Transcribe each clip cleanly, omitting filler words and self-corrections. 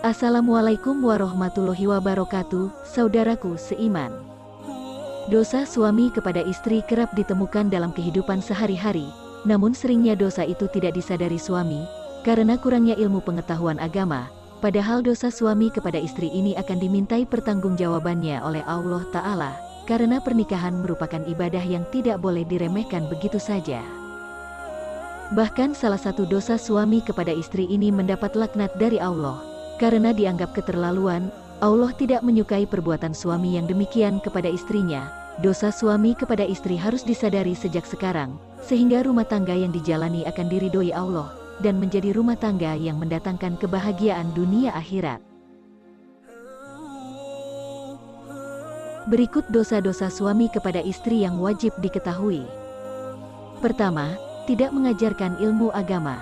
Assalamualaikum warahmatullahi wabarakatuh, saudaraku seiman. Dosa suami kepada istri kerap ditemukan dalam kehidupan sehari-hari, namun seringnya dosa itu tidak disadari suami, karena kurangnya ilmu pengetahuan agama, padahal dosa suami kepada istri ini akan dimintai pertanggungjawabannya oleh Allah Ta'ala, karena pernikahan merupakan ibadah yang tidak boleh diremehkan begitu saja. Bahkan salah satu dosa suami kepada istri ini mendapat laknat dari Allah. Karena dianggap keterlaluan, Allah tidak menyukai perbuatan suami yang demikian kepada istrinya. Dosa suami kepada istri harus disadari sejak sekarang, sehingga rumah tangga yang dijalani akan diridhoi Allah, dan menjadi rumah tangga yang mendatangkan kebahagiaan dunia akhirat. Berikut dosa-dosa suami kepada istri yang wajib diketahui. Pertama, tidak mengajarkan ilmu agama.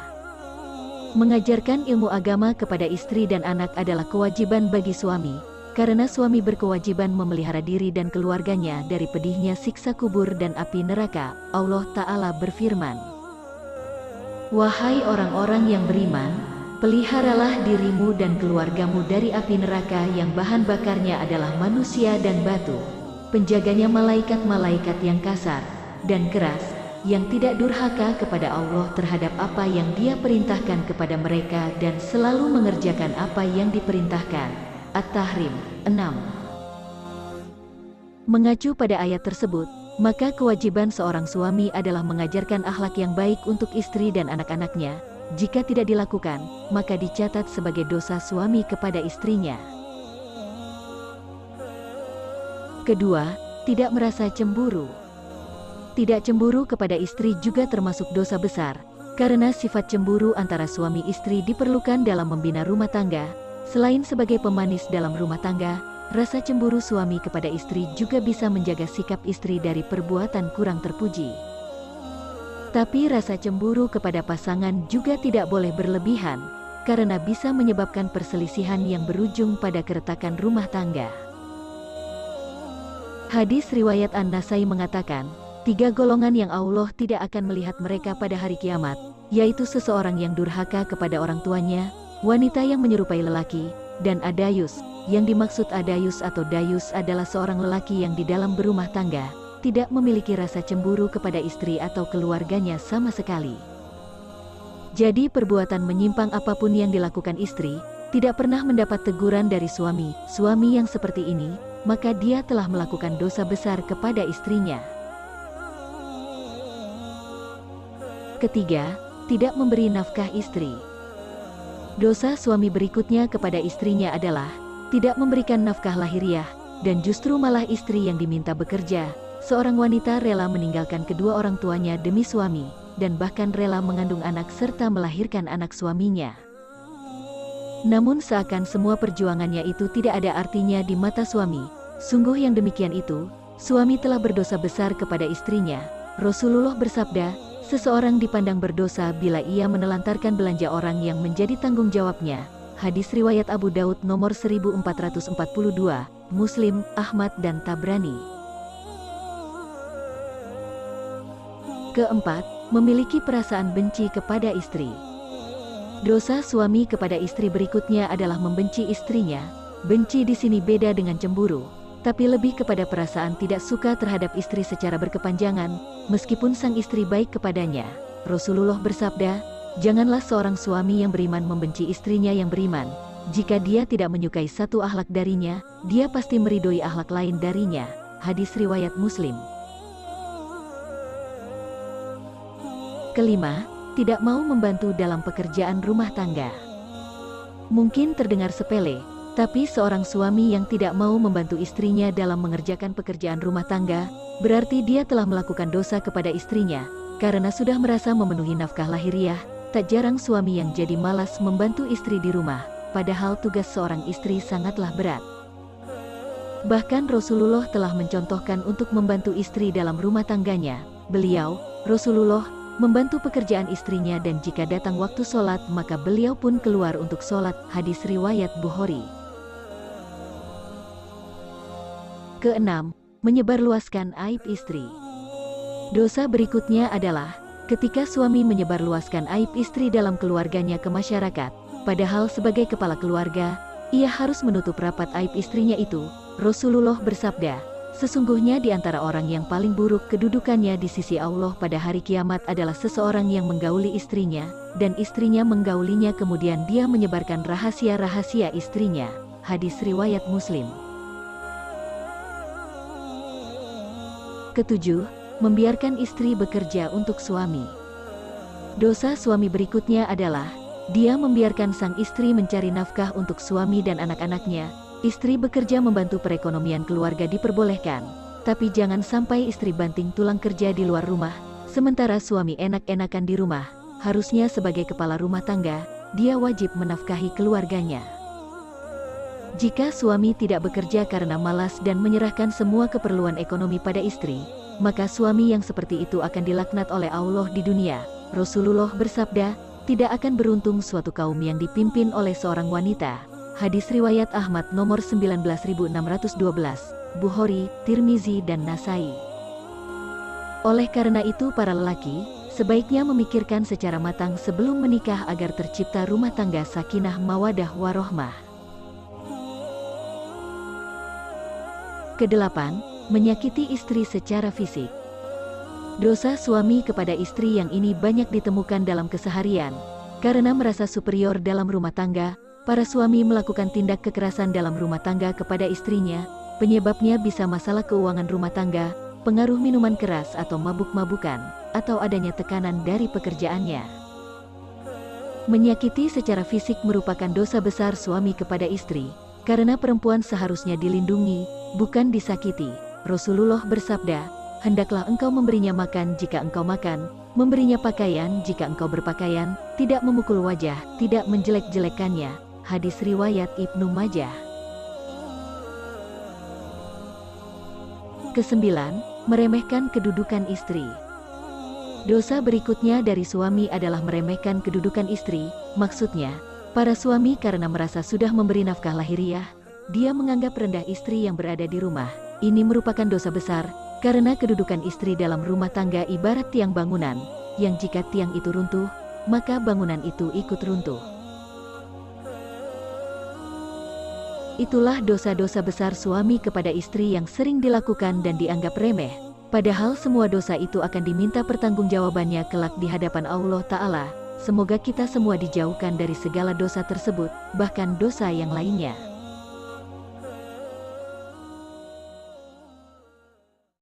Mengajarkan ilmu agama kepada istri dan anak adalah kewajiban bagi suami, karena suami berkewajiban memelihara diri dan keluarganya dari pedihnya siksa kubur dan api neraka. Allah Ta'ala berfirman, "Wahai orang-orang yang beriman, peliharalah dirimu dan keluargamu dari api neraka yang bahan bakarnya adalah manusia dan batu. Penjaganya malaikat-malaikat yang kasar dan keras, yang tidak durhaka kepada Allah terhadap apa yang Dia perintahkan kepada mereka dan selalu mengerjakan apa yang diperintahkan." At-Tahrim 6. Mengacu pada ayat tersebut, maka kewajiban seorang suami adalah mengajarkan akhlak yang baik untuk istri dan anak-anaknya. Jika tidak dilakukan, maka dicatat sebagai dosa suami kepada istrinya. Kedua, tidak merasa cemburu. Tidak cemburu kepada istri juga termasuk dosa besar, karena sifat cemburu antara suami istri diperlukan dalam membina rumah tangga. Selain sebagai pemanis dalam rumah tangga, rasa cemburu suami kepada istri juga bisa menjaga sikap istri dari perbuatan kurang terpuji. Tapi rasa cemburu kepada pasangan juga tidak boleh berlebihan, karena bisa menyebabkan perselisihan yang berujung pada keretakan rumah tangga. Hadis riwayat An-Nasai mengatakan, 3 golongan yang Allah tidak akan melihat mereka pada hari kiamat, yaitu seseorang yang durhaka kepada orang tuanya, wanita yang menyerupai lelaki, dan adayus. Yang dimaksud adayus atau dayus adalah seorang lelaki yang di dalam berumah tangga, tidak memiliki rasa cemburu kepada istri atau keluarganya sama sekali. Jadi perbuatan menyimpang apapun yang dilakukan istri, tidak pernah mendapat teguran dari suami. Suami yang seperti ini, maka dia telah melakukan dosa besar kepada istrinya. Ketiga, tidak memberi nafkah istri. Dosa suami berikutnya kepada istrinya adalah tidak memberikan nafkah lahiriah, dan justru malah istri yang diminta bekerja. Seorang wanita rela meninggalkan kedua orang tuanya demi suami, dan bahkan rela mengandung anak serta melahirkan anak suaminya. Namun seakan semua perjuangannya itu tidak ada artinya di mata suami. Sungguh yang demikian itu, suami telah berdosa besar kepada istrinya. Rasulullah bersabda, "Seseorang dipandang berdosa bila ia menelantarkan belanja orang yang menjadi tanggung jawabnya." Hadis riwayat Abu Daud nomor 1442, Muslim, Ahmad dan Tabrani. Keempat, memiliki perasaan benci kepada istri. Dosa suami kepada istri berikutnya adalah membenci istrinya. Benci di sini beda dengan cemburu, tapi lebih kepada perasaan tidak suka terhadap istri secara berkepanjangan, meskipun sang istri baik kepadanya. Rasulullah bersabda, "Janganlah seorang suami yang beriman membenci istrinya yang beriman. Jika dia tidak menyukai satu akhlak darinya, dia pasti meridhoi akhlak lain darinya." Hadis riwayat Muslim. Kelima, tidak mau membantu dalam pekerjaan rumah tangga. Mungkin terdengar sepele, tapi seorang suami yang tidak mau membantu istrinya dalam mengerjakan pekerjaan rumah tangga, berarti dia telah melakukan dosa kepada istrinya, karena sudah merasa memenuhi nafkah lahiriah. Tak jarang suami yang jadi malas membantu istri di rumah, padahal tugas seorang istri sangatlah berat. Bahkan Rasulullah telah mencontohkan untuk membantu istri dalam rumah tangganya. Rasulullah, membantu pekerjaan istrinya dan jika datang waktu sholat maka beliau pun keluar untuk sholat. Hadis riwayat Bukhari. Keenam, menyebarluaskan aib istri. Dosa berikutnya adalah Ketika suami menyebarluaskan aib istri dalam keluarganya ke masyarakat, padahal sebagai kepala keluarga, ia harus menutup rapat aib istrinya itu, Rasulullah bersabda, sesungguhnya di antara orang yang paling buruk kedudukannya di sisi Allah pada hari kiamat adalah seseorang yang menggauli istrinya, dan istrinya menggaulinya kemudian dia menyebarkan rahasia-rahasia istrinya. Hadis riwayat Muslim. Ketujuh, membiarkan istri bekerja untuk suami. Dosa suami berikutnya adalah, dia membiarkan sang istri mencari nafkah untuk suami dan anak-anaknya. Istri bekerja membantu perekonomian keluarga diperbolehkan, tapi jangan sampai istri banting tulang kerja di luar rumah, sementara suami enak-enakan di rumah. Harusnya sebagai kepala rumah tangga, dia wajib menafkahi keluarganya. Jika suami tidak bekerja karena malas dan menyerahkan semua keperluan ekonomi pada istri, maka suami yang seperti itu akan dilaknat oleh Allah di dunia. Rasulullah bersabda, tidak akan beruntung suatu kaum yang dipimpin oleh seorang wanita. Hadis riwayat Ahmad nomor 19612, Bukhari, Tirmizi dan Nasai. Oleh karena itu para lelaki, sebaiknya memikirkan secara matang sebelum menikah agar tercipta rumah tangga sakinah mawadah warohmah. Kedelapan, menyakiti istri secara fisik. Dosa suami kepada istri yang ini banyak ditemukan dalam keseharian. Karena merasa superior dalam rumah tangga, para suami melakukan tindak kekerasan dalam rumah tangga kepada istrinya. Penyebabnya bisa masalah keuangan rumah tangga, pengaruh minuman keras atau mabuk-mabukan, atau adanya tekanan dari pekerjaannya. Menyakiti secara fisik merupakan dosa besar suami kepada istri, karena perempuan seharusnya dilindungi, bukan disakiti. Rasulullah bersabda, hendaklah engkau memberinya makan jika engkau makan, memberinya pakaian jika engkau berpakaian, tidak memukul wajah, tidak menjelek-jelekannya. Hadis riwayat Ibnu Majah. Kesembilan, meremehkan kedudukan istri. Dosa berikutnya dari suami adalah meremehkan kedudukan istri, maksudnya, para suami karena merasa sudah memberi nafkah lahiriah, dia menganggap rendah istri yang berada di rumah. Ini merupakan dosa besar, karena kedudukan istri dalam rumah tangga ibarat tiang bangunan, yang jika tiang itu runtuh, maka bangunan itu ikut runtuh. Itulah dosa-dosa besar suami kepada istri yang sering dilakukan dan dianggap remeh. Padahal semua dosa itu akan diminta pertanggungjawabannya kelak di hadapan Allah Ta'ala. Semoga kita semua dijauhkan dari segala dosa tersebut, bahkan dosa yang lainnya.